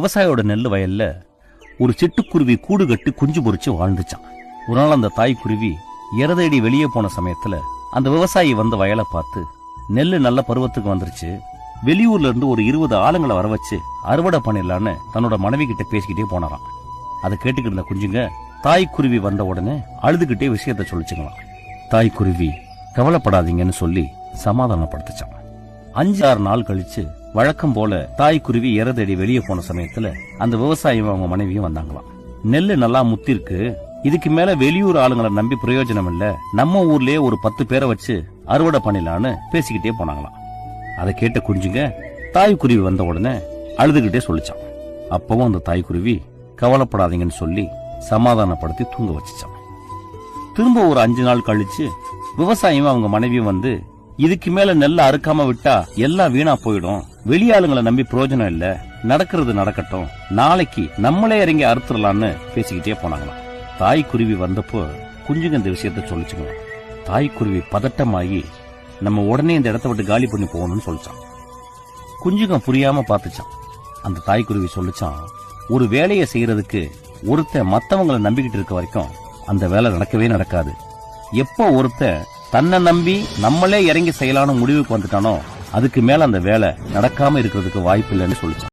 விவசாயியோட நெல் வயல்ல ஒரு சிட்டுக்குருவி கூடு கட்டி குஞ்சு பொறிச்சு வாழ்ந்துச்சான். ஒரு நாள் அந்த தாய்க்குருவி இறதேடி வெளியே போன சமயத்துல அந்த விவசாயி வந்த வயலை பார்த்து, நெல்லு நல்ல பருவத்துக்கு வந்துருச்சு, வெளியூர்ல இருந்து ஒரு 20 ஆளுங்களை வர வச்சு அறுவடை பண்ணிடலான்னு தன்னோட மனைவி கிட்ட பேசிக்கிட்டே போனாராம். அதை கேட்டுக்கிட்டு இருந்த குஞ்சுங்க தாய்க்குருவி வந்த உடனே அழுதுகிட்டே விஷயத்த சொல்லிச்சுங்களாம். தாய்க்குருவி கவலைப்படாதீங்கன்னு சொல்லி சமாதானப்படுத்துச்சான். 5-6 நாள் கழிச்சு வழக்கம் போல தாய்க்குருவி இறதேடி வெளியே போன சமயத்துல அந்த விவசாயியும் அவங்க மனைவியும் வந்தாங்களாம். நெல்லு நல்லா முத்திருக்கு, இதுக்கு மேல வெளியூர் ஆளுங்களை நம்பி பிரயோஜனம் இல்ல, நம்ம ஊர்லயே ஒரு 10 பேரை வச்சு அறுவடை பண்ணிடலான்னு பேசிக்கிட்டே போனாங்களாம். அதை கேட்ட குஞ்சுங்க தாய்க்குருவி வந்த உடனே அழுதுகிட்டே சொல்லிச்சான். அப்பவும் அந்த தாய்க்குருவி கவலைப்படாதீங்கன்னு சொல்லி சமாதானப்படுத்தி தூங்க வச்சுச்சான். திரும்ப ஒரு 5 நாள் கழிச்சு விவசாயியும் அவங்க மனைவியும் வந்து, இதுக்கு மேல நெல்ல அறுக்காம விட்டா எல்லாம் வீணா போயிடும், வெளியாளுங்களை நம்பி பிரயோஜனம் இல்ல, நடக்கிறது நடக்கட்டும், நாளைக்கு நம்மளே இறங்கி அறுத்துடலான்னு பேசிக்கிட்டே போனாங்களாம். தாய்க்குருவி வந்தப்போ குஞ்சுங்க இந்த விஷயத்த சொல்லிச்சுங்க. தாய்க்குருவி பதட்டமாகி நம்ம உடனே இந்த இடத்த விட்டு காலி பண்ணி போகணும்னு சொல்லிச்சான். குஞ்சுங்க புரியாம பார்த்துச்சான். அந்த தாய்க்குருவி சொல்லிச்சான், ஒரு வேலையை செய்யறதுக்கு ஒருத்தன் மத்தவங்களை நம்பிக்கிட்டு இருக்க வரைக்கும் அந்த வேலை நடக்கவே நடக்காது. எப்போ ஒருத்தன் தன்னை நம்பி நம்மளே இறங்கி செய்யலான்னு முடிவுக்கு வந்துட்டானோ அதுக்கு மேல அந்த வேலை நடக்காம இருக்கிறதுக்கு வாய்ப்பு இல்லைன்னு சொல்லிச்சான்.